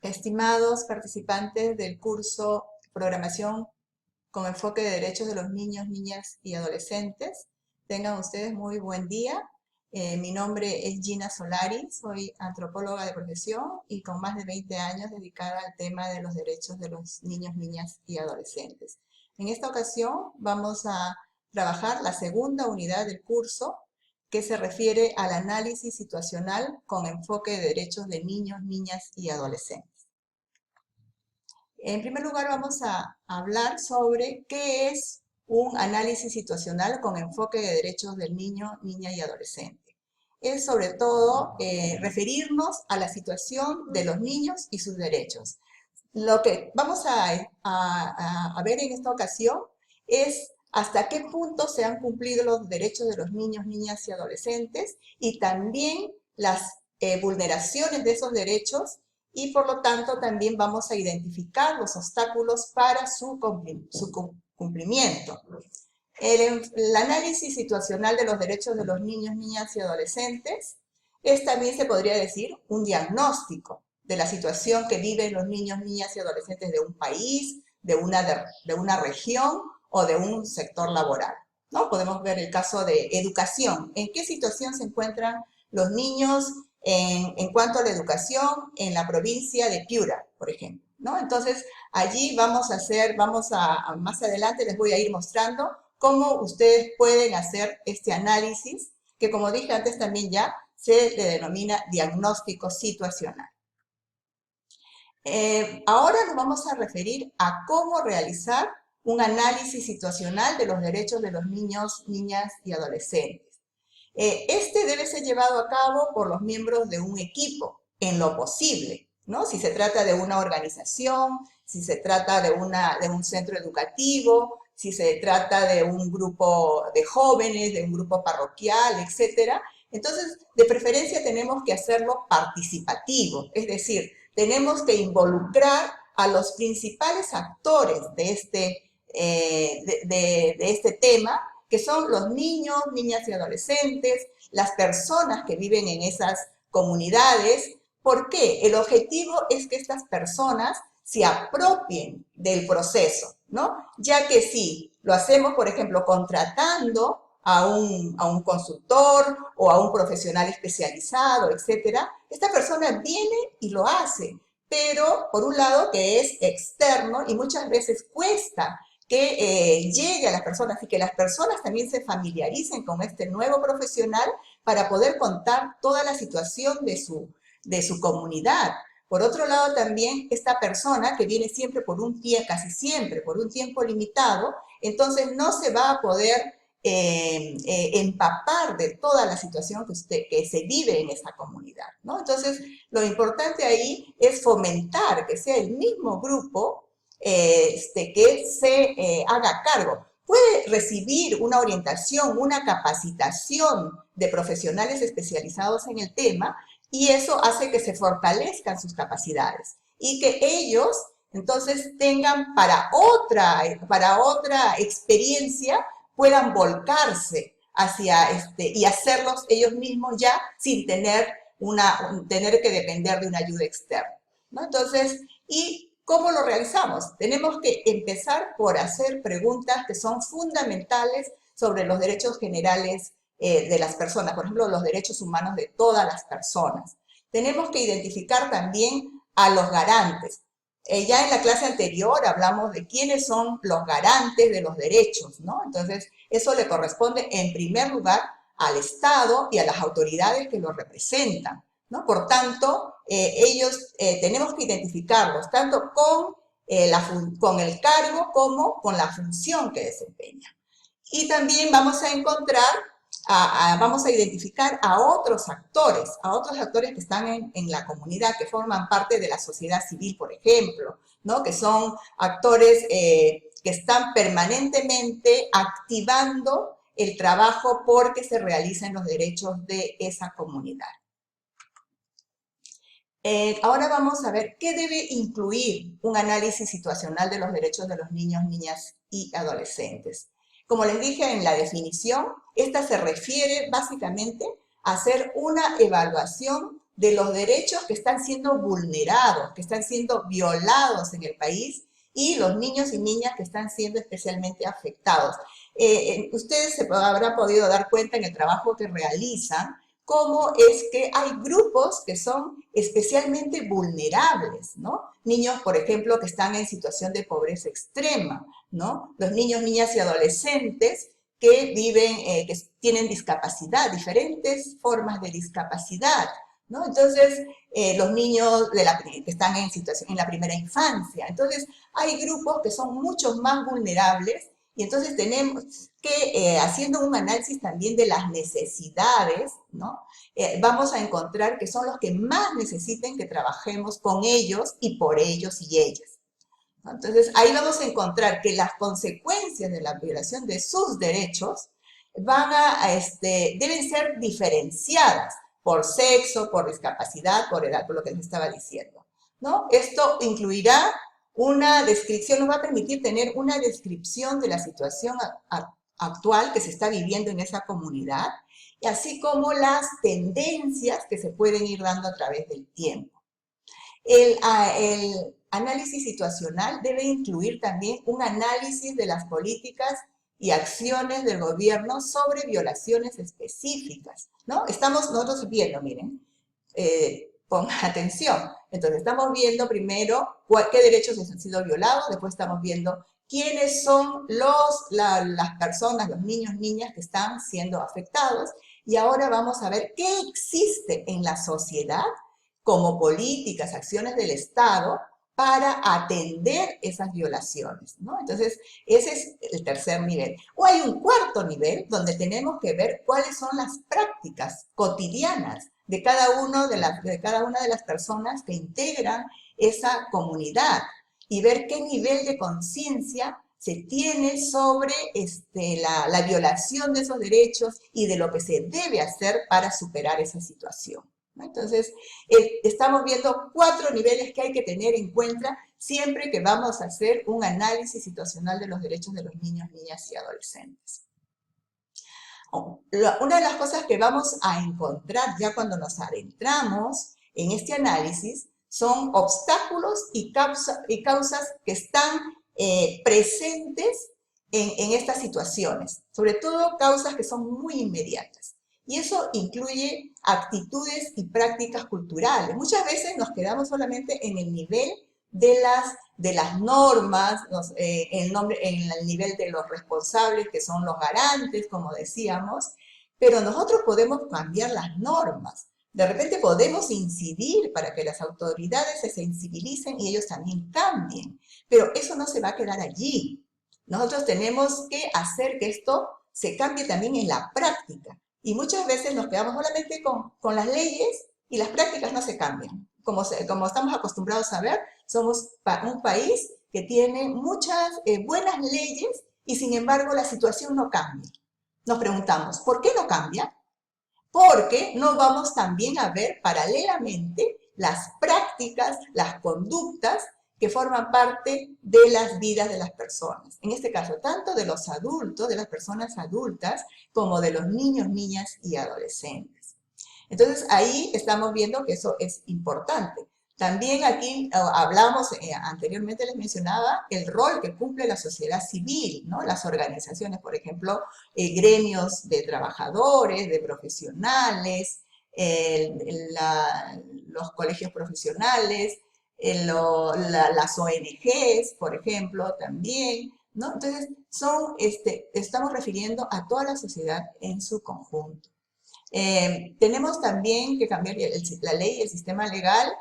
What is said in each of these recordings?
Estimados participantes del curso Programación con enfoque de derechos de los niños, niñas y adolescentes, tengan ustedes muy buen día. Mi nombre es Gina Solari, soy antropóloga de profesión y con más de 20 años dedicada al tema de los derechos de los niños, niñas y adolescentes. En esta ocasión vamos a trabajar la segunda unidad del curso, que se refiere al análisis situacional con enfoque de derechos de niños, niñas y adolescentes. En primer lugar, vamos a hablar sobre qué es un análisis situacional con enfoque de derechos del niño, niña y adolescente. Es sobre todo referirnos a la situación de los niños y sus derechos. Lo que vamos a ver en esta ocasión es hasta qué punto se han cumplido los derechos de los niños, niñas y adolescentes y también las vulneraciones de esos derechos, y por lo tanto también vamos a identificar los obstáculos para su cumplimiento. El análisis situacional de los derechos de los niños, niñas y adolescentes es también, se podría decir, un diagnóstico de la situación que viven los niños, niñas y adolescentes de un país, de una región o de un sector laboral, ¿no? Podemos ver el caso de educación. ¿En qué situación se encuentran los niños en cuanto a la educación en la provincia de Piura, por ejemplo, ¿no? Entonces, allí más adelante les voy a ir mostrando cómo ustedes pueden hacer este análisis, que como dije antes también ya se le denomina diagnóstico situacional. Ahora nos vamos a referir a cómo realizar un análisis situacional de los derechos de los niños, niñas y adolescentes. Este debe ser llevado a cabo por los miembros de un equipo, en lo posible, ¿no? Si se trata de una organización, si se trata de un centro educativo, si se trata de un grupo de jóvenes, de un grupo parroquial, etc. Entonces, de preferencia tenemos que hacerlo participativo, es decir, tenemos que involucrar a los principales actores de este tema, que son los niños, niñas y adolescentes, las personas que viven en esas comunidades. ¿Por qué? El objetivo es que estas personas se apropien del proceso, ¿no? Ya que si lo hacemos, por ejemplo, contratando a un consultor o a un profesional especializado, etcétera, esta persona viene y lo hace, pero por un lado que es externo y muchas veces cuesta que llegue a las personas y que las personas también se familiaricen con este nuevo profesional para poder contar toda la situación de su comunidad. Por otro lado, también esta persona que viene siempre casi siempre por un tiempo limitado, entonces no se va a poder empapar de toda la situación que se vive en esa comunidad, ¿no? Entonces, lo importante ahí es fomentar que sea el mismo grupo que se haga cargo. Puede recibir una orientación, una capacitación de profesionales especializados en el tema, y eso hace que se fortalezcan sus capacidades y que ellos entonces tengan para otra experiencia, puedan volcarse y hacerlos ellos mismos ya sin tener que depender de una ayuda externa, ¿no? Entonces, ¿cómo lo realizamos? Tenemos que empezar por hacer preguntas que son fundamentales sobre los derechos generales de las personas, por ejemplo, los derechos humanos de todas las personas. Tenemos que identificar también a los garantes. Ya en la clase anterior hablamos de quiénes son los garantes de los derechos, ¿no? Entonces, eso le corresponde en primer lugar al Estado y a las autoridades que lo representan, ¿no? Por tanto, tenemos que identificarlos tanto con el cargo como con la función que desempeña. Y también vamos a identificar a otros actores que están en la comunidad, que forman parte de la sociedad civil, por ejemplo, ¿no? Que son actores que están permanentemente activando el trabajo porque se realicen los derechos de esa comunidad. Ahora vamos a ver qué debe incluir un análisis situacional de los derechos de los niños, niñas y adolescentes. Como les dije en la definición, esta se refiere básicamente a hacer una evaluación de los derechos que están siendo vulnerados, que están siendo violados en el país, y los niños y niñas que están siendo especialmente afectados. Ustedes se habrán podido dar cuenta en el trabajo que realizan cómo es que hay grupos que son especialmente vulnerables, ¿no? Niños, por ejemplo, que están en situación de pobreza extrema, ¿no? Los niños, niñas y adolescentes que viven, que tienen discapacidad, diferentes formas de discapacidad, ¿no? Entonces, los niños que están en situación en la primera infancia. Entonces, hay grupos que son mucho más vulnerables y entonces tenemos que, haciendo un análisis también de las necesidades, ¿no? Vamos a encontrar que son los que más necesiten que trabajemos con ellos y por ellos y ellas. ¿No? Entonces, ahí vamos a encontrar que las consecuencias de la violación de sus derechos deben ser diferenciadas por sexo, por discapacidad, por edad, por lo que les estaba diciendo, ¿no? Esto incluirá una descripción, nos va a permitir tener una descripción de la situación actual que se está viviendo en esa comunidad, y así como las tendencias que se pueden ir dando a través del tiempo. El análisis situacional debe incluir también un análisis de las políticas y acciones del gobierno sobre violaciones específicas, ¿no? Estamos nosotros viendo, miren, pongan atención. Entonces, estamos viendo primero qué derechos han sido violados, después estamos viendo quiénes son las personas, los niños, niñas que están siendo afectados, y ahora vamos a ver qué existe en la sociedad como políticas, acciones del Estado para atender esas violaciones, ¿no? Entonces, ese es el tercer nivel. O hay un cuarto nivel donde tenemos que ver cuáles son las prácticas cotidianas de cada una de las personas que integran esa comunidad y ver qué nivel de conciencia se tiene sobre la violación de esos derechos y de lo que se debe hacer para superar esa situación. ¿No? Entonces, estamos viendo 4 niveles que hay que tener en cuenta siempre que vamos a hacer un análisis situacional de los derechos de los niños, niñas y adolescentes. Una de las cosas que vamos a encontrar ya cuando nos adentramos en este análisis son obstáculos y causas que están presentes en estas situaciones, sobre todo causas que son muy inmediatas. Y eso incluye actitudes y prácticas culturales. Muchas veces nos quedamos solamente en el nivel de las normas, en el nivel de los responsables, que son los garantes, como decíamos, pero nosotros podemos cambiar las normas. De repente podemos incidir para que las autoridades se sensibilicen y ellos también cambien, pero eso no se va a quedar allí. Nosotros tenemos que hacer que esto se cambie también en la práctica. Y muchas veces nos quedamos solamente con las leyes y las prácticas no se cambian. Como estamos acostumbrados a ver, somos un país que tiene muchas buenas leyes y sin embargo la situación no cambia. Nos preguntamos, ¿por qué no cambia? Porque no vamos también a ver paralelamente las prácticas, las conductas que forman parte de las vidas de las personas. En este caso, tanto de los adultos, de las personas adultas, como de los niños, niñas y adolescentes. Entonces, ahí estamos viendo que eso es importante. También aquí hablamos, anteriormente les mencionaba, el rol que cumple la sociedad civil, ¿no? Las organizaciones, por ejemplo, gremios de trabajadores, de profesionales, los colegios profesionales, las ONGs, por ejemplo, también, ¿no? Entonces, estamos refiriendo a toda la sociedad en su conjunto. Tenemos también que cambiar la ley y el sistema legal.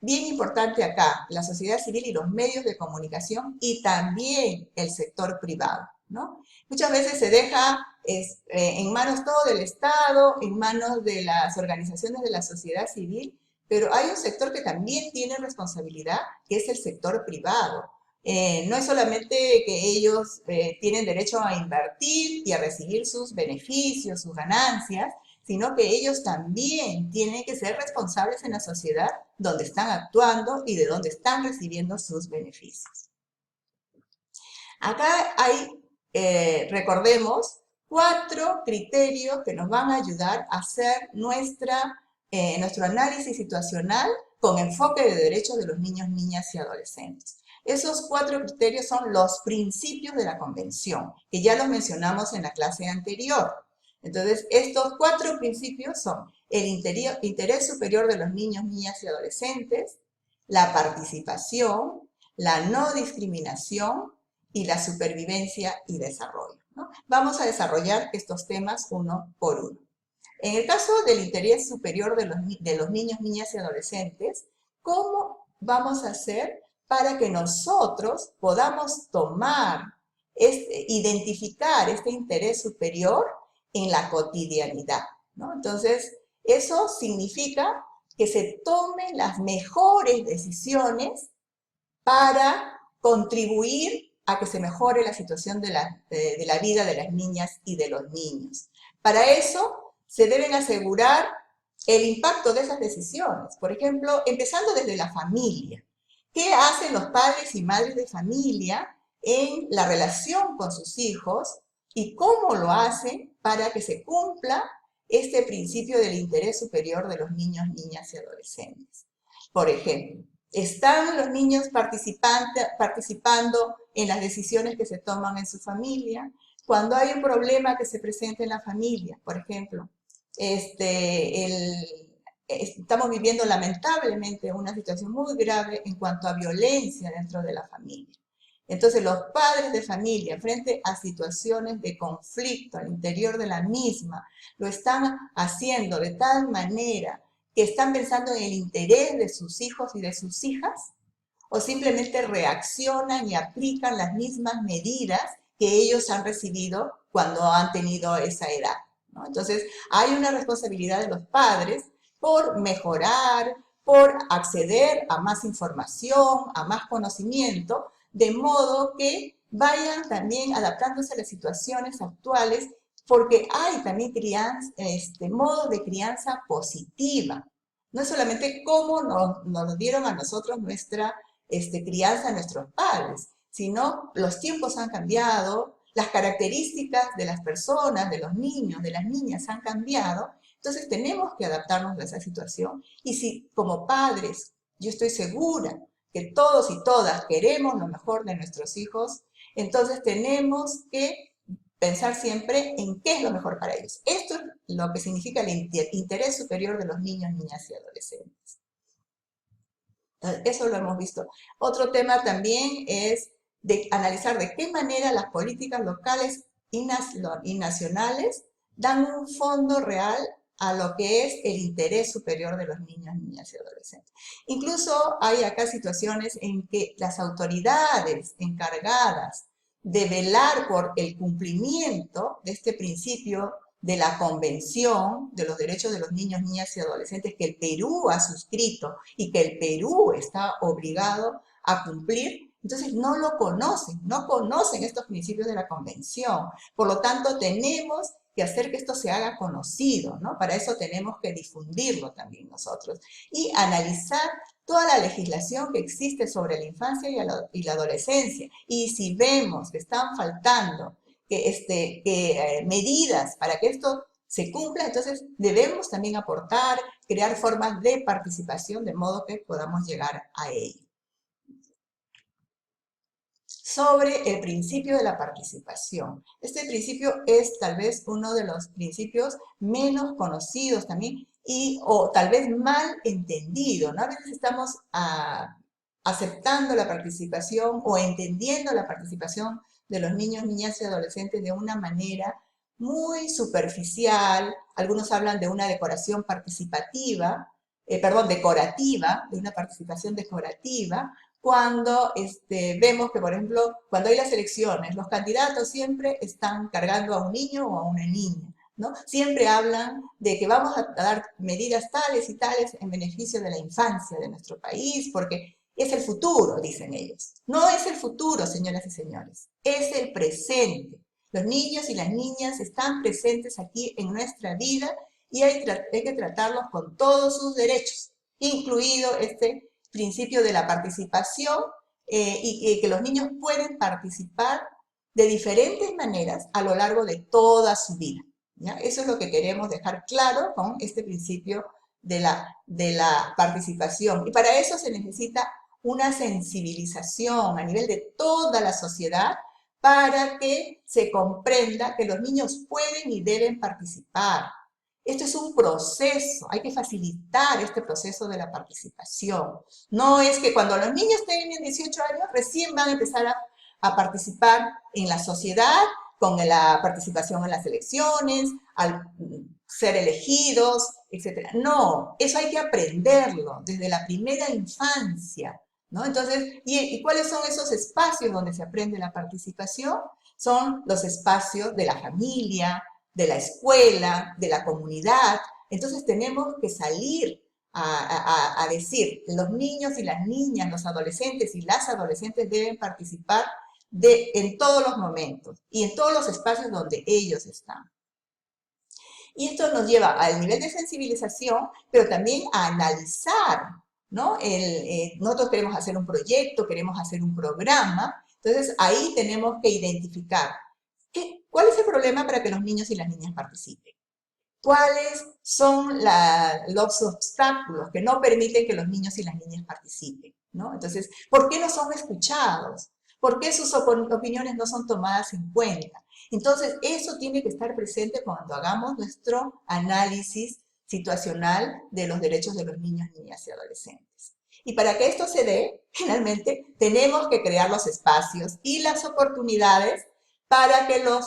Bien importante acá, la sociedad civil y los medios de comunicación y también el sector privado, ¿no? Muchas veces se deja en manos todo del Estado, en manos de las organizaciones de la sociedad civil, pero hay un sector que también tiene responsabilidad, que es el sector privado. No es solamente que ellos tienen derecho a invertir y a recibir sus beneficios, sus ganancias, sino que ellos también tienen que ser responsables en la sociedad donde están actuando y de donde están recibiendo sus beneficios. Acá hay, recordemos, 4 criterios que nos van a ayudar a hacer nuestra nuestro análisis situacional con enfoque de derechos de los niños, niñas y adolescentes. Esos 4 criterios son los principios de la Convención, que ya los mencionamos en la clase anterior. Entonces, estos 4 principios son el interés superior de los niños, niñas y adolescentes, la participación, la no discriminación y la supervivencia y desarrollo, ¿no? Vamos a desarrollar estos temas uno por uno. En el caso del interés superior de los niños, niñas y adolescentes, ¿cómo vamos a hacer para que nosotros podamos identificar este interés superior en la cotidianidad, ¿no? Entonces, eso significa que se tomen las mejores decisiones para contribuir a que se mejore la situación de la vida de las niñas y de los niños. Para eso se deben asegurar el impacto de esas decisiones. Por ejemplo, empezando desde la familia. ¿Qué hacen los padres y madres de familia en la relación con sus hijos y cómo lo hacen para que se cumpla este principio del interés superior de los niños, niñas y adolescentes? Por ejemplo, ¿están los niños participando en las decisiones que se toman en su familia? Cuando hay un problema que se presenta en la familia, por ejemplo, estamos viviendo lamentablemente una situación muy grave en cuanto a violencia dentro de la familia. Entonces, los padres de familia, frente a situaciones de conflicto al interior de la misma, lo están haciendo de tal manera que están pensando en el interés de sus hijos y de sus hijas, o simplemente reaccionan y aplican las mismas medidas que ellos han recibido cuando han tenido esa edad, ¿no? Entonces, hay una responsabilidad de los padres por mejorar, por acceder a más información, a más conocimiento, de modo que vayan también adaptándose a las situaciones actuales, porque hay también modos de crianza positiva. No es solamente cómo nos dieron a nosotros nuestra crianza nuestros padres, sino los tiempos han cambiado, las características de las personas, de los niños, de las niñas han cambiado, entonces tenemos que adaptarnos a esa situación. Y si como padres, yo estoy segura que todos y todas queremos lo mejor de nuestros hijos, entonces tenemos que pensar siempre en qué es lo mejor para ellos. Esto es lo que significa el interés superior de los niños, niñas y adolescentes. Eso lo hemos visto. Otro tema también es de analizar de qué manera las políticas locales y nacionales dan un fondo real a lo que es el interés superior de los niños, niñas y adolescentes. Incluso hay acá situaciones en que las autoridades encargadas de velar por el cumplimiento de este principio de la Convención de los Derechos de los Niños, Niñas y Adolescentes que el Perú ha suscrito y que el Perú está obligado a cumplir, entonces no lo conocen, no conocen estos principios de la Convención. Por lo tanto, tenemos que hacer que esto se haga conocido, ¿no? Para eso tenemos que difundirlo también nosotros y analizar toda la legislación que existe sobre la infancia y la adolescencia. Y si vemos que están faltando medidas para que esto se cumpla, entonces debemos también aportar, crear formas de participación de modo que podamos llegar a ello. Sobre el principio de la participación. Este principio es tal vez uno de los principios menos conocidos también o tal vez mal entendido, ¿no? A veces estamos aceptando la participación o entendiendo la participación de los niños, niñas y adolescentes de una manera muy superficial. Algunos hablan de una decoración participativa, decorativa, de una participación decorativa, cuando vemos que, por ejemplo, cuando hay las elecciones, los candidatos siempre están cargando a un niño o a una niña, ¿no? Siempre hablan de que vamos a dar medidas tales y tales en beneficio de la infancia de nuestro país, porque es el futuro, dicen ellos. No es el futuro, señoras y señores, es el presente. Los niños y las niñas están presentes aquí en nuestra vida y hay que tratarlos con todos sus derechos, incluido este principio de la participación y que los niños pueden participar de diferentes maneras a lo largo de toda su vida, ¿ya? Eso es lo que queremos dejar claro con este principio de la participación. Y para eso se necesita una sensibilización a nivel de toda la sociedad para que se comprenda que los niños pueden y deben participar. Esto es un proceso, hay que facilitar este proceso de la participación. No es que cuando los niños tengan 18 años recién van a empezar a participar en la sociedad, con la participación en las elecciones, al ser elegidos, etc. No, eso hay que aprenderlo desde la primera infancia, ¿no? Entonces, ¿y cuáles son esos espacios donde se aprende la participación? Son los espacios de la familia, de la escuela, de la comunidad. Entonces tenemos que salir a decir, los niños y las niñas, los adolescentes y las adolescentes deben participar en todos los momentos y en todos los espacios donde ellos están. Y esto nos lleva al nivel de sensibilización, pero también a analizar, ¿no? Nosotros queremos hacer un proyecto, queremos hacer un programa, entonces ahí tenemos que identificar cuál es el problema para que los niños y las niñas participen. ¿Cuáles son los obstáculos que no permiten que los niños y las niñas participen, ¿no? Entonces, ¿por qué no son escuchados? ¿Por qué sus opiniones no son tomadas en cuenta? Entonces, eso tiene que estar presente cuando hagamos nuestro análisis situacional de los derechos de los niños, niñas y adolescentes. Y para que esto se dé, finalmente, tenemos que crear los espacios y las oportunidades para que los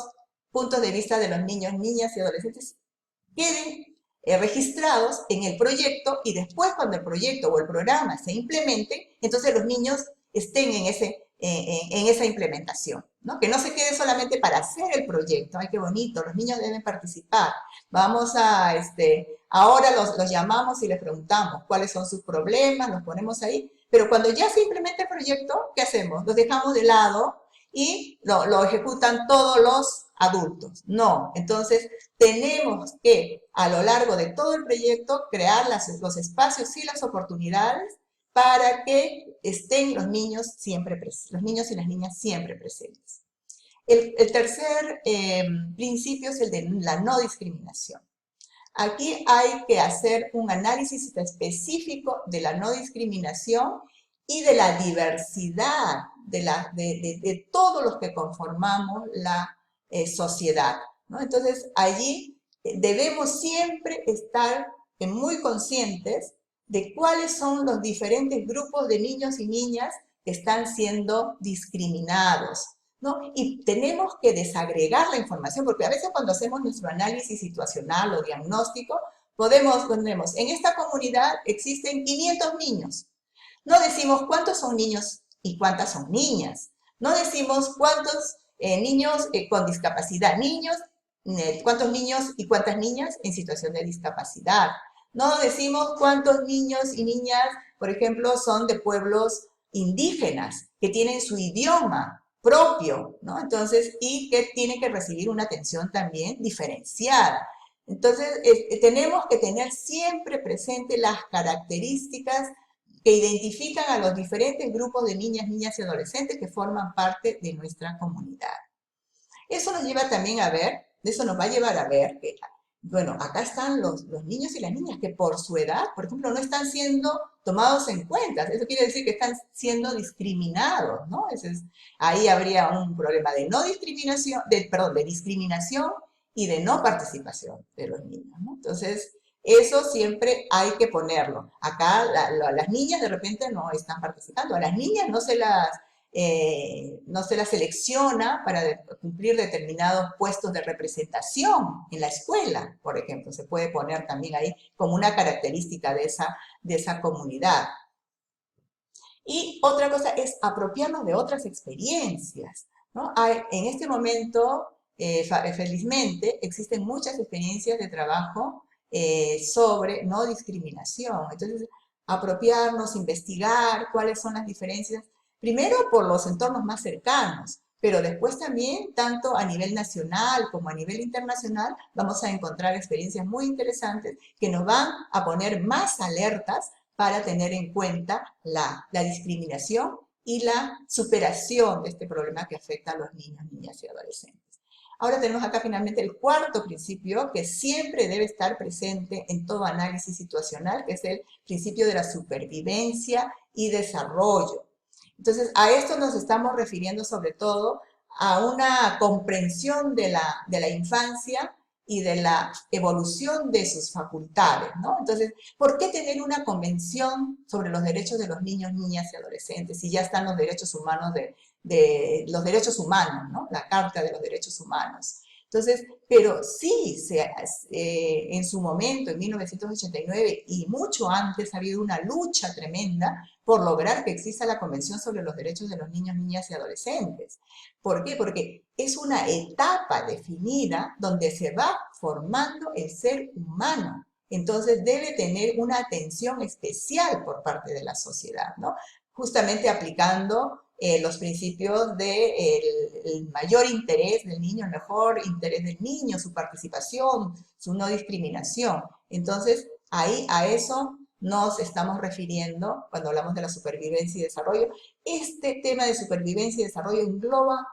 puntos de vista de los niños, niñas y adolescentes queden registrados en el proyecto y después cuando el proyecto o el programa se implemente, entonces los niños estén en esa implementación, ¿no? Que no se quede solamente para hacer el proyecto. ¡Ay, qué bonito! Los niños deben participar. Vamos a, ahora los llamamos y les preguntamos cuáles son sus problemas, los ponemos ahí, pero cuando ya se implementa el proyecto, ¿qué hacemos? Los dejamos de lado y lo ejecutan todos los adultos. No, entonces tenemos que a lo largo de todo el proyecto crear los espacios y las oportunidades para que estén los niños siempre presentes, los niños y las niñas siempre presentes. El tercer principio es el de la no discriminación. Aquí hay que hacer un análisis específico de la no discriminación y de la diversidad de todos los que conformamos la sociedad, ¿no? Entonces, allí debemos siempre estar muy conscientes de cuáles son los diferentes grupos de niños y niñas que están siendo discriminados, ¿no? Y tenemos que desagregar la información, porque a veces cuando hacemos nuestro análisis situacional o diagnóstico, ponemos, en esta comunidad existen 500 niños. No decimos cuántos son niños y cuántas son niñas. No decimos cuántos niños con discapacidad, cuántos niños y cuántas niñas en situación de discapacidad. No decimos cuántos niños y niñas, por ejemplo, son de pueblos indígenas, que tienen su idioma propio, ¿no? Entonces, y que tienen que recibir una atención también diferenciada. Entonces, tenemos que tener siempre presente las características que identifican a los diferentes grupos de niñas, niñas y adolescentes que forman parte de nuestra comunidad. Eso nos lleva también a ver, eso nos va a llevar a ver que, bueno, acá están los niños y las niñas que por su edad, por ejemplo, no están siendo tomados en cuenta. Eso quiere decir que están siendo discriminados, ¿no? Ahí habría un problema de no discriminación, de discriminación y de no participación de los niños, ¿no? Entonces, eso siempre hay que ponerlo. Acá las niñas de repente no están participando. A las niñas no se las selecciona para cumplir determinados puestos de representación en la escuela, por ejemplo. Se puede poner también ahí como una característica de esa comunidad. Y otra cosa es apropiarnos de otras experiencias, ¿no? En este momento, felizmente, existen muchas experiencias de trabajo sobre no discriminación. Entonces, apropiarnos, investigar cuáles son las diferencias, primero por los entornos más cercanos, pero después también, tanto a nivel nacional como a nivel internacional, vamos a encontrar experiencias muy interesantes que nos van a poner más alertas para tener en cuenta la discriminación y la superación de este problema que afecta a los niños, niñas y adolescentes. Ahora tenemos acá finalmente el cuarto principio que siempre debe estar presente en todo análisis situacional, que es el principio de la supervivencia y desarrollo. Entonces, a esto nos estamos refiriendo sobre todo a una comprensión de la infancia y de la evolución de sus facultades, ¿no? Entonces, ¿por qué tener una convención sobre los derechos de los niños, niñas y adolescentes si ya están los derechos humanos de los derechos humanos, ¿no? La Carta de los Derechos Humanos. Entonces, pero sí, en su momento, en 1989 y mucho antes, ha habido una lucha tremenda por lograr que exista la Convención sobre los Derechos de los Niños, Niñas y Adolescentes. ¿Por qué? Porque es una etapa definida donde se va formando el ser humano. Entonces debe tener una atención especial por parte de la sociedad, ¿no? Justamente aplicando los principios del mayor interés del niño, el mejor interés del niño, su participación, su no discriminación. Entonces, ahí a eso nos estamos refiriendo cuando hablamos de la supervivencia y desarrollo. Este tema de supervivencia y desarrollo engloba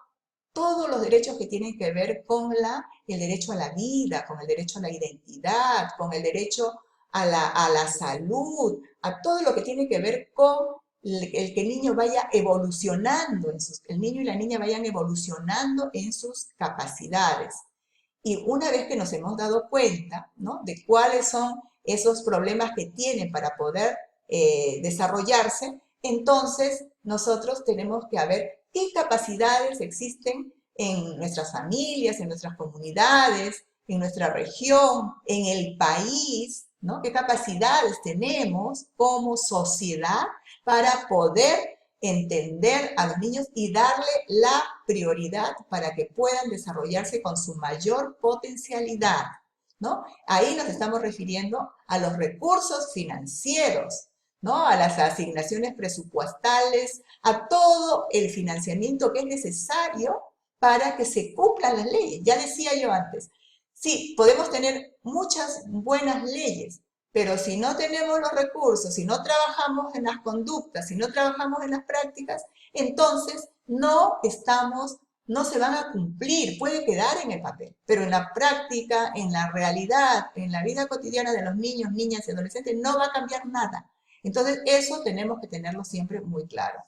todos los derechos que tienen que ver con el derecho a la vida, con el derecho a la identidad, con el derecho a la salud, a todo lo que tiene que ver con el que el niño vaya evolucionando, el niño y la niña vayan evolucionando en sus capacidades. Y una vez que nos hemos dado cuenta, ¿no?, de cuáles son esos problemas que tienen para poder desarrollarse, entonces nosotros tenemos que ver qué capacidades existen en nuestras familias, en nuestras comunidades, en nuestra región, en el país, ¿no? ¿Qué capacidades tenemos como sociedad para poder entender a los niños y darle la prioridad para que puedan desarrollarse con su mayor potencialidad, ¿no? Ahí nos estamos refiriendo a los recursos financieros, ¿no? A las asignaciones presupuestales, a todo el financiamiento que es necesario para que se cumplan las leyes. Ya decía yo antes, sí, podemos tener muchas buenas leyes, pero si no tenemos los recursos, si no trabajamos en las conductas, si no trabajamos en las prácticas, entonces no se van a cumplir, puede quedar en el papel, pero en la práctica, en la realidad, en la vida cotidiana de los niños, niñas y adolescentes, no va a cambiar nada. Entonces, eso tenemos que tenerlo siempre muy claro.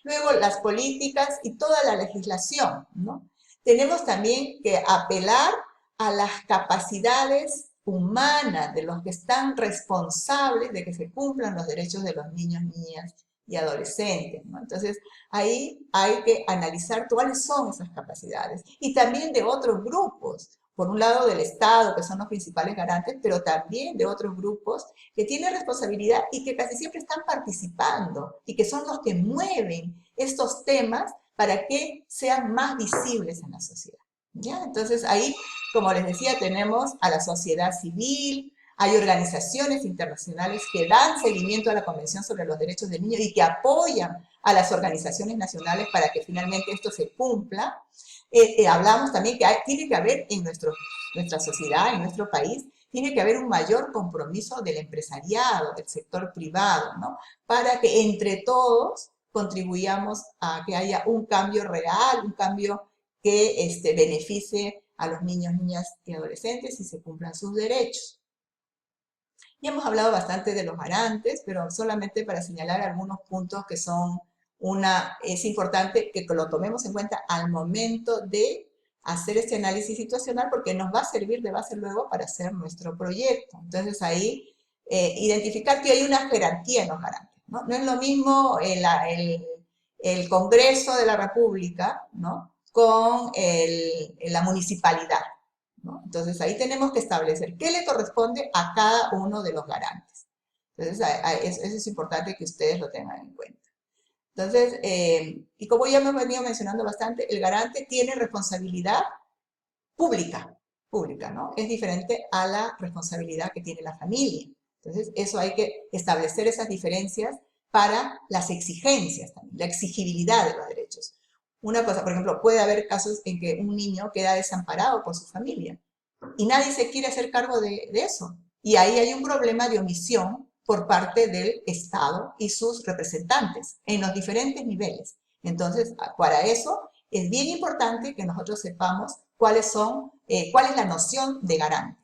Luego, las políticas y toda la legislación, ¿no? Tenemos también que apelar a las capacidades humanas de los que están responsables de que se cumplan los derechos de los niños, niñas y adolescentes, ¿no? Entonces, ahí hay que analizar cuáles son esas capacidades. Y también de otros grupos, por un lado del Estado, que son los principales garantes, pero también de otros grupos que tienen responsabilidad y que casi siempre están participando y que son los que mueven estos temas para que sean más visibles en la sociedad, ¿ya? Entonces ahí, como les decía, tenemos a la sociedad civil, hay organizaciones internacionales que dan seguimiento a la Convención sobre los Derechos del Niño y que apoyan a las organizaciones nacionales para que finalmente esto se cumpla. Hablamos también que tiene que haber en nuestra sociedad, en nuestro país, tiene que haber un mayor compromiso del empresariado, del sector privado, ¿no? Para que entre todos contribuyamos a que haya un cambio real, un cambio que beneficie a los niños, niñas y adolescentes y se cumplan sus derechos. Ya hemos hablado bastante de los garantes, pero solamente para señalar algunos puntos que son es importante que lo tomemos en cuenta al momento de hacer este análisis situacional porque nos va a servir de base luego para hacer nuestro proyecto. Entonces ahí, identificar que hay una jerarquía en los garantes, ¿no? No es lo mismo el Congreso de la República, ¿no?, con la municipalidad, ¿no? Entonces ahí tenemos que establecer qué le corresponde a cada uno de los garantes. Entonces eso es importante que ustedes lo tengan en cuenta. Entonces, y como ya hemos venido mencionando bastante, el garante tiene responsabilidad pública, ¿no? Es diferente a la responsabilidad que tiene la familia. Entonces, eso hay que establecer esas diferencias para las exigencias también, la exigibilidad de los derechos. Una cosa, por ejemplo, puede haber casos en que un niño queda desamparado por su familia y nadie se quiere hacer cargo de eso. Y ahí hay un problema de omisión por parte del Estado y sus representantes en los diferentes niveles. Entonces, para eso es bien importante que nosotros sepamos cuál es la noción de garante.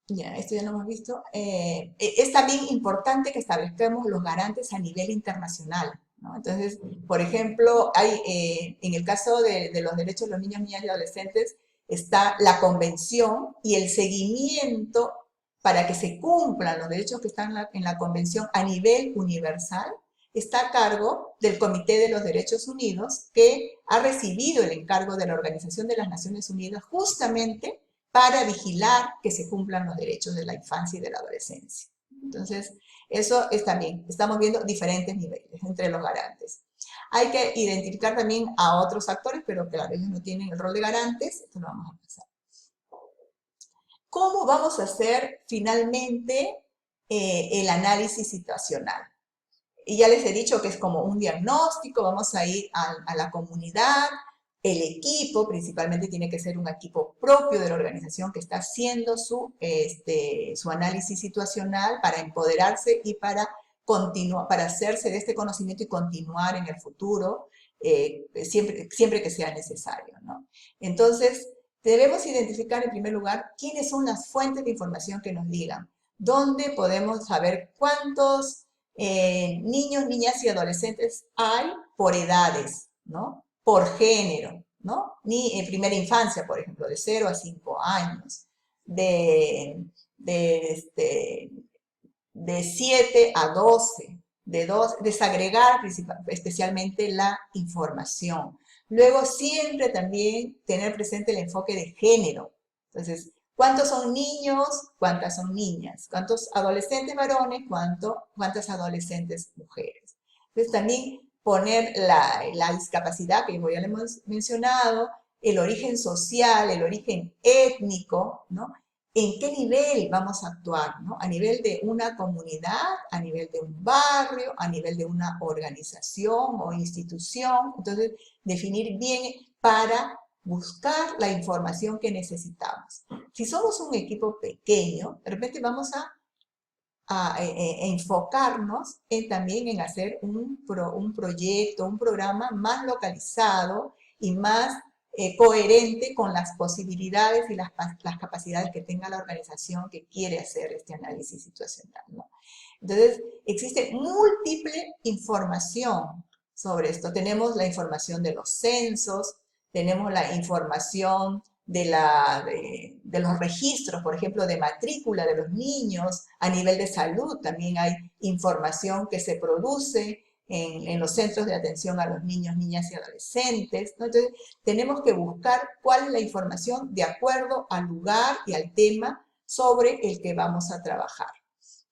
Ya, esto ya lo hemos visto. Es también importante que establezcamos los garantes a nivel internacional, ¿no? Entonces, por ejemplo, en el caso de los derechos de los niños, niñas y adolescentes, está la convención y el seguimiento para que se cumplan los derechos que están en la convención a nivel universal, está a cargo del Comité de los Derechos Unidos, que ha recibido el encargo de la Organización de las Naciones Unidas justamente para vigilar que se cumplan los derechos de la infancia y de la adolescencia. Entonces, eso es también, estamos viendo diferentes niveles entre los garantes. Hay que identificar también a otros actores, pero claro, ellos no tienen el rol de garantes, esto lo vamos a pasar. ¿Cómo vamos a hacer finalmente el análisis situacional? Y ya les he dicho que es como un diagnóstico, vamos a ir a la comunidad, el equipo principalmente tiene que ser un equipo propio de la organización que está haciendo su análisis situacional para empoderarse y para hacerse de este conocimiento y continuar en el futuro, siempre que sea necesario, ¿no? Entonces, debemos identificar en primer lugar quiénes son las fuentes de información que nos digan, dónde podemos saber cuántos niños, niñas y adolescentes hay por edades, ¿no? Por género, ¿no? Ni en primera infancia, por ejemplo, de 0 a 5 años, de 7 a 12, desagregar especialmente la información. Luego siempre también tener presente el enfoque de género. Entonces, ¿cuántos son niños? ¿Cuántas son niñas? ¿Cuántos adolescentes varones? ¿Cuántas adolescentes mujeres? Entonces, también poner la discapacidad, que ya le hemos mencionado, el origen social, el origen étnico, ¿no? ¿En qué nivel vamos a actuar, ¿no? A nivel de una comunidad, a nivel de un barrio, a nivel de una organización o institución. Entonces, definir bien para buscar la información que necesitamos. Si somos un equipo pequeño, de repente vamos a enfocarnos también en hacer un proyecto, un programa más localizado y más coherente con las posibilidades y las capacidades que tenga la organización que quiere hacer este análisis situacional, ¿no? Entonces, existe múltiple información sobre esto. Tenemos la información de los censos, tenemos la información de los registros, por ejemplo, de matrícula de los niños. A nivel de salud también hay información que se produce en los centros de atención a los niños, niñas y adolescentes, ¿no? Entonces, tenemos que buscar cuál es la información de acuerdo al lugar y al tema sobre el que vamos a trabajar.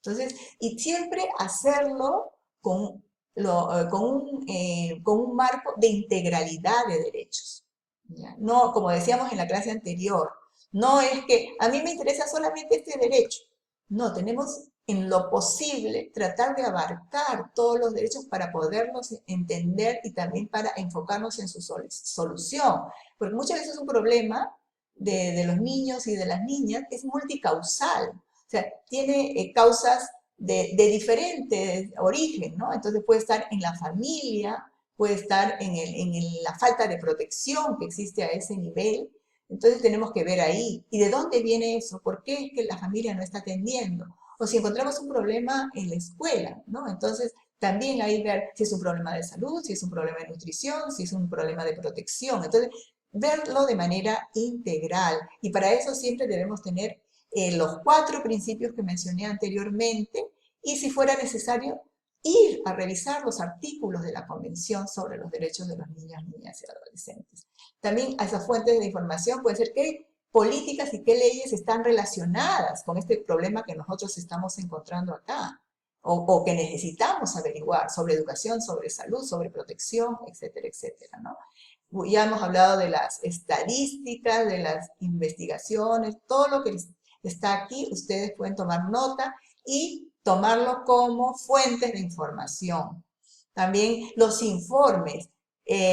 Entonces, y siempre hacerlo con un marco de integralidad de derechos. ¿Ya? No, como decíamos en la clase anterior, no es que a mí me interesa solamente este derecho. No, tenemos en lo posible tratar de abarcar todos los derechos para poderlos entender y también para enfocarnos en su solución. Porque muchas veces un problema de los niños y de las niñas es multicausal. O sea, tiene causas de diferente origen, ¿no? Entonces puede estar en la familia, puede estar en la falta de protección que existe a ese nivel. Entonces tenemos que ver ahí. ¿Y de dónde viene eso? ¿Por qué es que la familia no está atendiendo? O si encontramos un problema en la escuela, ¿no? Entonces también ahí ver si es un problema de salud, si es un problema de nutrición, si es un problema de protección. Entonces, verlo de manera integral. Y para eso siempre debemos tener los 4 principios que mencioné anteriormente y si fuera necesario ir a revisar los artículos de la Convención sobre los Derechos de los Niños, Niñas y Adolescentes. También a esas fuentes de información puede ser qué políticas y qué leyes están relacionadas con este problema que nosotros estamos encontrando acá o que necesitamos averiguar sobre educación, sobre salud, sobre protección, etcétera, etcétera, ¿no? Ya hemos hablado de las estadísticas, de las investigaciones, todo lo que está aquí, ustedes pueden tomar nota y tomarlo como fuentes de información. También los informes.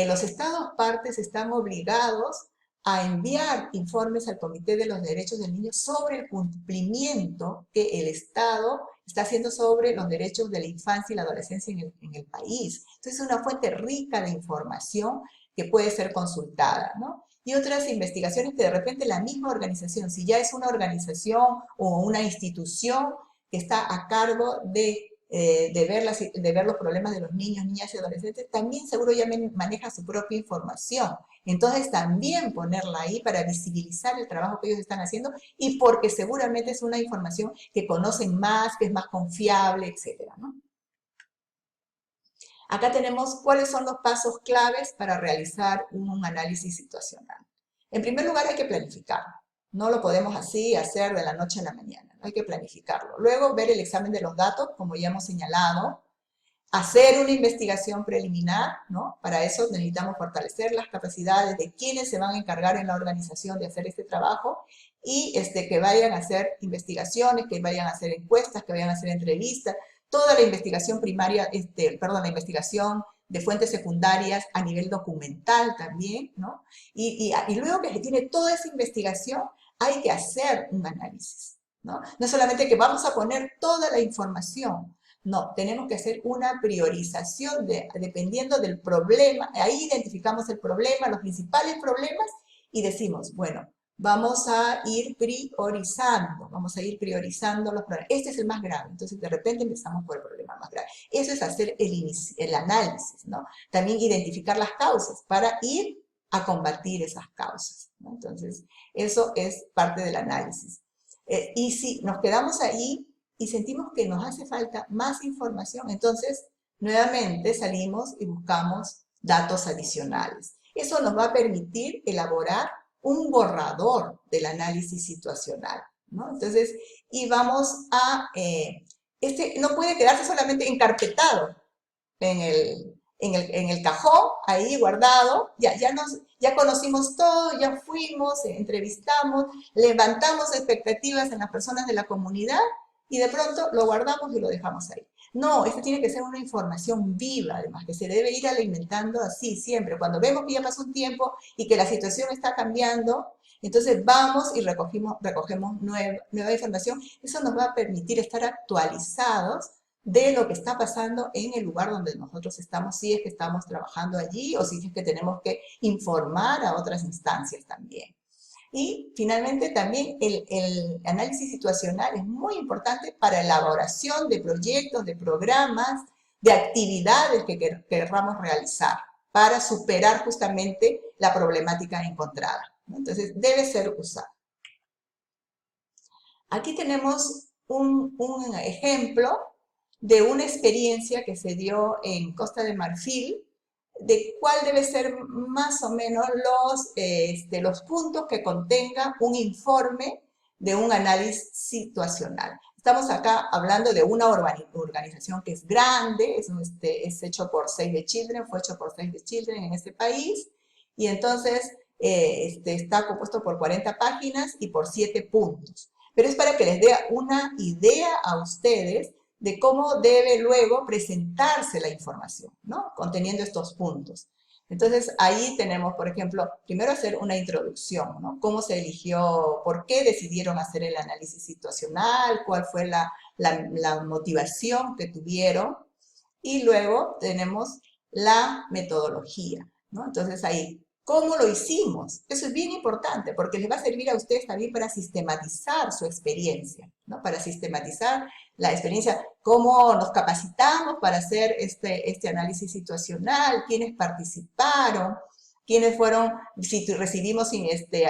Los estados partes están obligados a enviar informes al Comité de los Derechos del Niño sobre el cumplimiento que el Estado está haciendo sobre los derechos de la infancia y la adolescencia en el país. Entonces es una fuente rica de información que puede ser consultada, ¿no? Y otras investigaciones que de repente la misma organización, si ya es una organización o una institución que está a cargo de ver los problemas de los niños, niñas y adolescentes, también seguro ya maneja su propia información. Entonces también ponerla ahí para visibilizar el trabajo que ellos están haciendo y porque seguramente es una información que conocen más, que es más confiable, etcétera, ¿no? Acá tenemos cuáles son los pasos claves para realizar un análisis situacional. En primer lugar, hay que planificarlo. No lo podemos así hacer de la noche a la mañana. Hay que planificarlo. Luego, ver el examen de los datos, como ya hemos señalado. Hacer una investigación preliminar, ¿no? Para eso necesitamos fortalecer las capacidades de quienes se van a encargar en la organización de hacer este trabajo y que vayan a hacer investigaciones, que vayan a hacer encuestas, que vayan a hacer entrevistas, toda la investigación primaria, la investigación de fuentes secundarias a nivel documental también, ¿no? Y luego que se tiene toda esa investigación, hay que hacer un análisis, ¿no? No solamente que vamos a poner toda la información, no, tenemos que hacer una priorización dependiendo del problema. Ahí identificamos el problema, los principales problemas y decimos, bueno, vamos a ir priorizando los problemas. Este es el más grave, entonces de repente empezamos por el problema más grave. Eso es hacer el análisis, ¿no? También identificar las causas para ir a combatir esas causas, ¿no? Entonces, eso es parte del análisis. Y si nos quedamos ahí y sentimos que nos hace falta más información, entonces nuevamente salimos y buscamos datos adicionales. Eso nos va a permitir elaborar un borrador del análisis situacional, ¿no? Entonces, y vamos a, no puede quedarse solamente encarpetado en el cajón, ahí guardado, ya conocimos todo, ya fuimos, entrevistamos, levantamos expectativas en las personas de la comunidad y de pronto lo guardamos y lo dejamos ahí. No, esto tiene que ser una información viva, además, que se debe ir alimentando así siempre. Cuando vemos que ya pasó un tiempo y que la situación está cambiando, entonces vamos y recogemos nueva información. Eso nos va a permitir estar actualizados de lo que está pasando en el lugar donde nosotros estamos, si es que estamos trabajando allí o si es que tenemos que informar a otras instancias también. Y finalmente también el análisis situacional es muy importante para la elaboración de proyectos, de programas, de actividades que querramos realizar para superar justamente la problemática encontrada, ¿no? Entonces, debe ser usado. Aquí tenemos un ejemplo de una experiencia que se dio en Costa de Marfil, de cuál debe ser más o menos los puntos que contenga un informe de un análisis situacional. Estamos acá hablando de una organización que es grande, es hecho por Save the Children, fue hecho por Save the Children en este país, y entonces está compuesto por 40 páginas y por 7 puntos. Pero es para que les dé una idea a ustedes de cómo debe luego presentarse la información, ¿no? Conteniendo estos puntos. Entonces, ahí tenemos, por ejemplo, primero hacer una introducción, ¿no? Cómo se eligió, por qué decidieron hacer el análisis situacional, cuál fue la motivación que tuvieron, y luego tenemos la metodología, ¿no? Entonces, ahí, ¿cómo lo hicimos? Eso es bien importante porque les va a servir a ustedes también para sistematizar su experiencia, ¿no? Para sistematizar la experiencia, cómo nos capacitamos para hacer este análisis situacional, quiénes participaron, quiénes fueron, si recibimos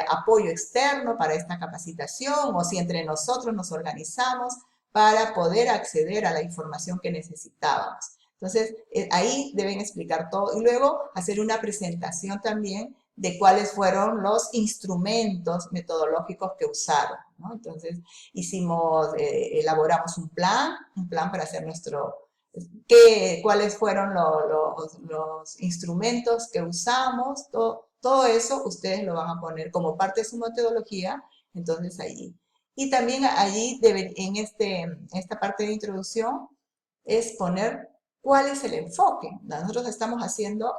apoyo externo para esta capacitación o si entre nosotros nos organizamos para poder acceder a la información que necesitábamos. Entonces, ahí deben explicar todo y luego hacer una presentación también de cuáles fueron los instrumentos metodológicos que usaron, ¿no? Entonces, elaboramos un plan para hacer cuáles fueron los instrumentos que usamos, todo eso ustedes lo van a poner como parte de su metodología, entonces allí. Y también allí, en esta parte de introducción, es poner cuál es el enfoque. Nosotros estamos haciendo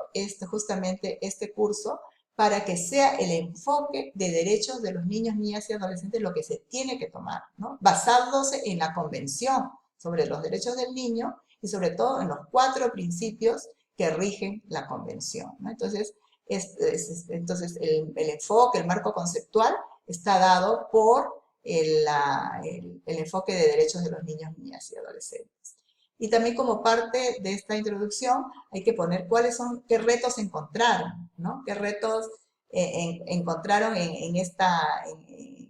justamente este curso para que sea el enfoque de derechos de los niños, niñas y adolescentes lo que se tiene que tomar, ¿no? Basándose en la Convención sobre los Derechos del Niño y sobre todo en los 4 principios que rigen la Convención, ¿no? Entonces, Entonces, el enfoque, el marco conceptual está dado por el enfoque de derechos de los niños, niñas y adolescentes. Y también como parte de esta introducción hay que poner qué retos encontraron, ¿no? Qué retos encontraron en esta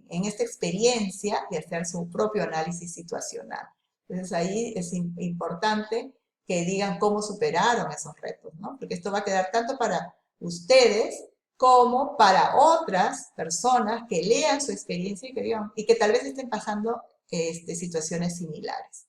experiencia de hacer su propio análisis situacional. Entonces ahí es importante que digan cómo superaron esos retos, ¿no? Porque esto va a quedar tanto para ustedes como para otras personas que lean su experiencia y que tal vez estén pasando situaciones similares.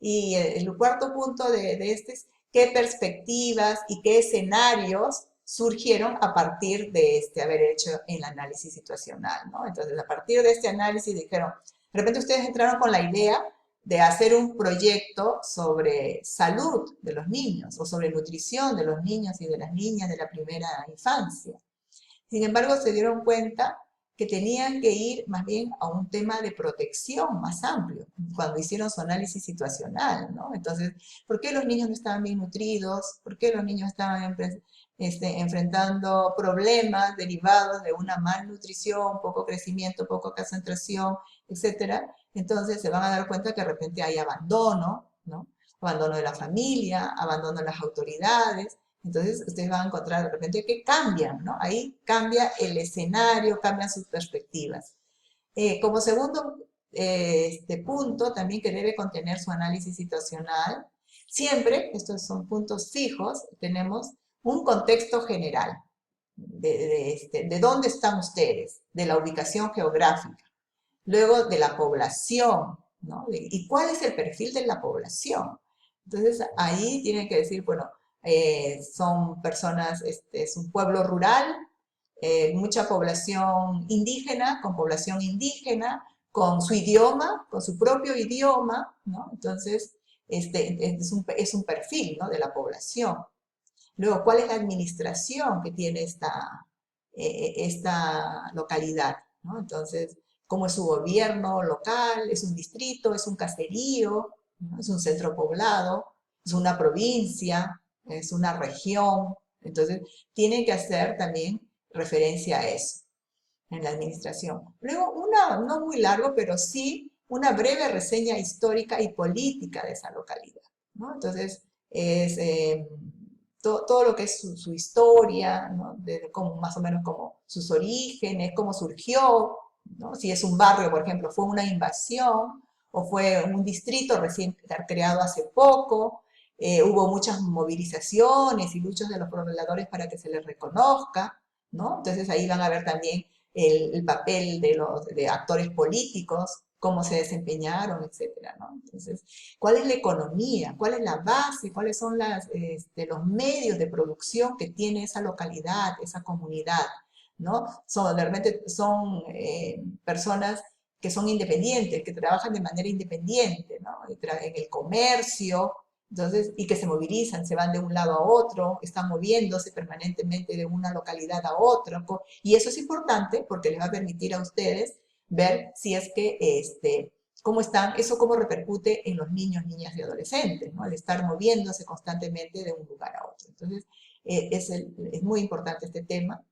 Y el cuarto punto de este es qué perspectivas y qué escenarios surgieron a partir de haber hecho el análisis situacional, ¿no? Entonces, a partir de este análisis dijeron, de repente ustedes entraron con la idea de hacer un proyecto sobre salud de los niños o sobre nutrición de los niños y de las niñas de la primera infancia. Sin embargo, se dieron cuenta que tenían que ir más bien a un tema de protección más amplio, cuando hicieron su análisis situacional, ¿no? Entonces, ¿por qué los niños no estaban bien nutridos? ¿Por qué los niños estaban enfrentando problemas derivados de una malnutrición, poco crecimiento, poca concentración, etcétera? Entonces se van a dar cuenta que de repente hay abandono, ¿no? Abandono de la familia, abandono de las autoridades. Entonces, ustedes van a encontrar de repente que cambian, ¿no? Ahí cambia el escenario, cambian sus perspectivas. Como segundo punto, también que debe contener su análisis situacional, siempre, estos son puntos fijos, tenemos un contexto general de dónde están ustedes, de la ubicación geográfica, luego de la población, ¿no? ¿Y cuál es el perfil de la población? Entonces, ahí tienen que decir, bueno, son personas, es un pueblo rural, mucha población indígena, con población indígena, con su idioma, con su propio idioma, ¿no? Entonces, es un perfil, ¿no?, de la población. Luego, ¿cuál es la administración que tiene esta localidad, ¿no? Entonces, ¿cómo es su gobierno local? ¿Es un distrito? ¿Es un caserío? ¿No? ¿Es un centro poblado? ¿Es una provincia? ¿Es una región? Entonces, tienen que hacer también referencia a eso en la administración. Luego, no muy largo, pero sí una breve reseña histórica y política de esa localidad, ¿no? Entonces, es todo lo que es su historia, ¿no? Más o menos como sus orígenes, cómo surgió, ¿no? Si es un barrio, por ejemplo, fue una invasión o fue un distrito recién creado hace poco, hubo muchas movilizaciones y luchas de los pobladores para que se les reconozca, ¿no? Entonces ahí van a ver también el papel de actores políticos, cómo se desempeñaron, etcétera, ¿no? Entonces, ¿cuál es la economía? ¿Cuál es la base? ¿Cuáles son los medios de producción que tiene esa localidad, esa comunidad? ¿No? De repente son personas que son independientes, que trabajan de manera independiente, ¿no? En el comercio, entonces, y que se movilizan, se van de un lado a otro, están moviéndose permanentemente de una localidad a otra, y eso es importante porque les va a permitir a ustedes ver si es que, cómo están, eso cómo repercute en los niños, niñas y adolescentes, ¿no? Al estar moviéndose constantemente de un lugar a otro. Entonces, es muy importante este tema.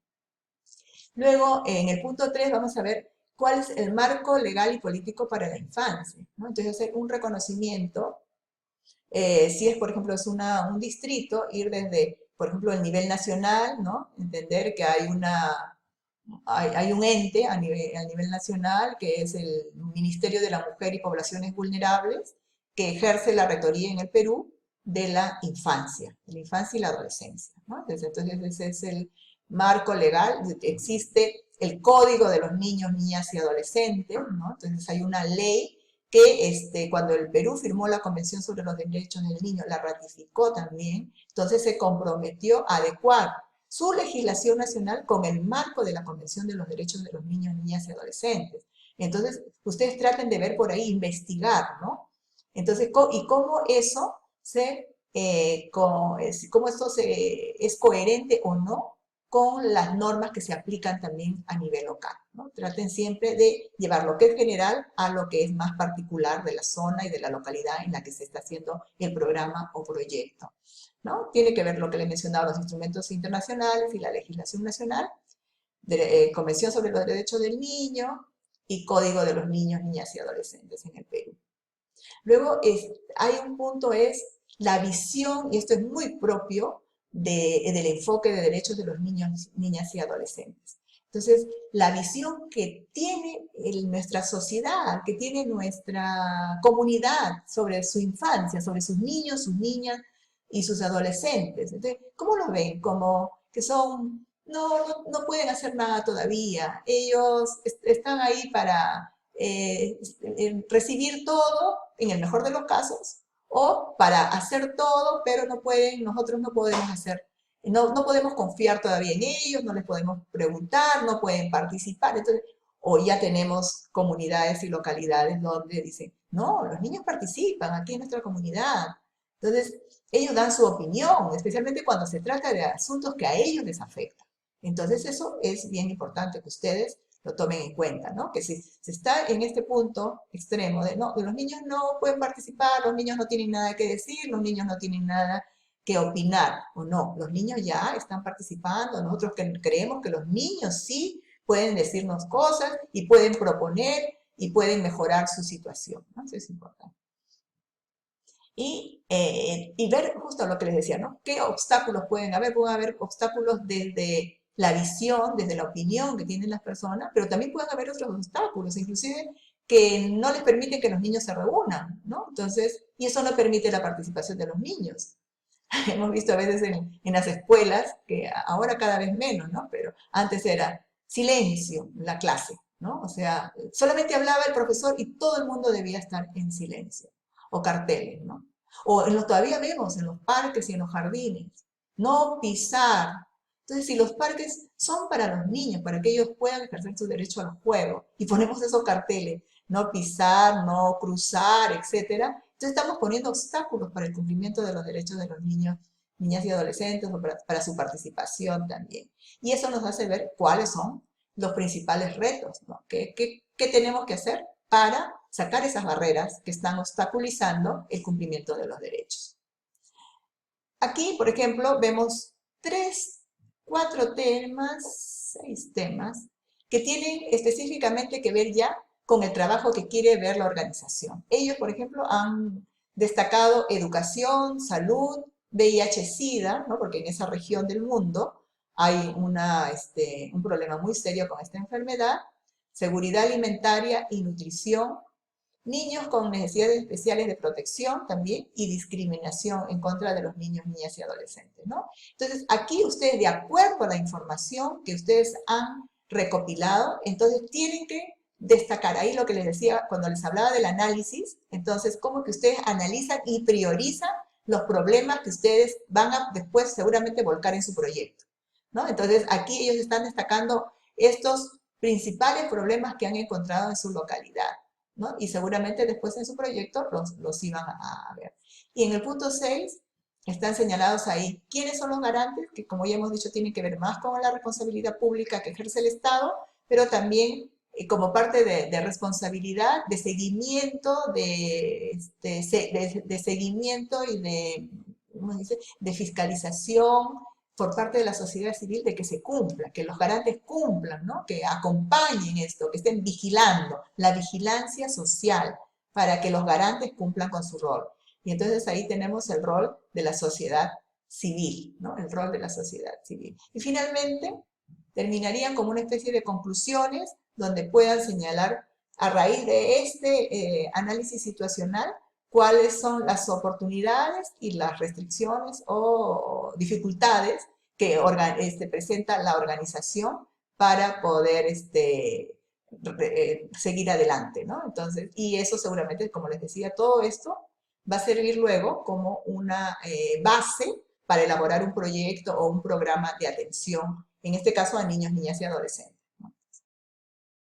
Luego, en el punto 3 vamos a ver cuál es el marco legal y político para la infancia, ¿no? Entonces, hacer un reconocimiento, si es, por ejemplo, es un distrito, ir desde, por ejemplo, el nivel nacional, ¿no? Entender que hay un ente a nivel nacional, que es el Ministerio de la Mujer y Poblaciones Vulnerables, que ejerce la rectoría en el Perú de la infancia y la adolescencia, ¿no? Entonces ese es el marco legal, existe el Código de los Niños, Niñas y Adolescentes, ¿no? Entonces hay una ley que cuando el Perú firmó la Convención sobre los Derechos del Niño, la ratificó también, entonces se comprometió a adecuar su legislación nacional con el marco de la Convención de los Derechos de los Niños, Niñas y Adolescentes. Entonces, ustedes traten de ver por ahí, investigar, ¿no? Entonces, y cómo eso cómo esto es coherente o no con las normas que se aplican también a nivel local, ¿no? Traten siempre de llevar lo que es general a lo que es más particular de la zona y de la localidad en la que se está haciendo el programa o proyecto, ¿no? Tiene que ver lo que les mencionaba, los instrumentos internacionales y la legislación nacional, Convención sobre los Derechos del Niño y Código de los Niños, Niñas y Adolescentes en el Perú. Luego hay un punto, es la visión, y esto es muy propio del enfoque de derechos de los niños, niñas y adolescentes. Entonces, la visión que tiene nuestra sociedad, que tiene nuestra comunidad sobre su infancia, sobre sus niños, sus niñas y sus adolescentes. Entonces, ¿cómo lo ven? Como que son, no pueden hacer nada todavía. Ellos están ahí para recibir todo, en el mejor de los casos, o para hacer todo, pero no pueden, nosotros no podemos hacer, no podemos confiar todavía en ellos, no les podemos preguntar, no pueden participar. Entonces, o ya tenemos comunidades y localidades donde dicen, no, los niños participan aquí en nuestra comunidad. Entonces, ellos dan su opinión, especialmente cuando se trata de asuntos que a ellos les afectan. Entonces, eso es bien importante que ustedes lo tomen en cuenta, ¿no? Que si se está en este punto extremo de, no, los niños no pueden participar, los niños no tienen nada que decir, los niños no tienen nada que opinar, o no, los niños ya están participando, nosotros creemos que los niños sí pueden decirnos cosas y pueden proponer y pueden mejorar su situación, ¿no? Eso es importante. Y ver justo lo que les decía, ¿no? ¿Qué obstáculos pueden haber? Pueden haber obstáculos desde la visión, desde la opinión que tienen las personas, pero también pueden haber otros obstáculos, inclusive que no les permiten que los niños se reúnan, ¿no? Entonces, y eso no permite la participación de los niños. Hemos visto a veces en las escuelas, que ahora cada vez menos, ¿no? Pero antes era silencio en la clase, ¿no? O sea, solamente hablaba el profesor y todo el mundo debía estar en silencio. O carteles, ¿no? O todavía vemos en los parques y en los jardines, no pisar. Entonces, si los parques son para los niños, para que ellos puedan ejercer su derecho al juego, y ponemos esos carteles, no pisar, no cruzar, etcétera, entonces estamos poniendo obstáculos para el cumplimiento de los derechos de los niños, niñas y adolescentes, o para su participación también. Y eso nos hace ver cuáles son los principales retos, ¿no? ¿Qué tenemos que hacer para sacar esas barreras que están obstaculizando el cumplimiento de los derechos? Aquí, por ejemplo, vemos 4 temas, 6 temas, que tienen específicamente que ver ya con el trabajo que quiere ver la organización. Ellos, por ejemplo, han destacado educación, salud, VIH-Sida, ¿no? Porque en esa región del mundo hay un problema muy serio con esta enfermedad, seguridad alimentaria y nutrición, niños con necesidades especiales de protección también y discriminación en contra de los niños, niñas y adolescentes, ¿no? Entonces, aquí ustedes, de acuerdo a la información que ustedes han recopilado, entonces tienen que destacar ahí lo que les decía cuando les hablaba del análisis, entonces, cómo que ustedes analizan y priorizan los problemas que ustedes van a después seguramente volcar en su proyecto, ¿no? Entonces, aquí ellos están destacando estos principales problemas que han encontrado en su localidad, ¿no? Y seguramente después en su proyecto los iban a ver. Y en el punto 6 están señalados ahí quiénes son los garantes, que como ya hemos dicho tienen que ver más con la responsabilidad pública que ejerce el Estado, pero también como parte de responsabilidad, de seguimiento, de seguimiento y ¿cómo se dice?, de fiscalización por parte de la sociedad civil de que se cumpla, que los garantes cumplan, ¿no? Que acompañen esto, que estén vigilando, la vigilancia social, para que los garantes cumplan con su rol. Y entonces ahí tenemos el rol de la sociedad civil, ¿no? El rol de la sociedad civil. Y finalmente, terminarían como una especie de conclusiones donde puedan señalar a raíz de este análisis situacional cuáles son las oportunidades y las restricciones o dificultades que presenta la organización para poder seguir adelante, ¿no? Entonces, y eso seguramente, como les decía, todo esto va a servir luego como una base para elaborar un proyecto o un programa de atención, en este caso a niños, niñas y adolescentes.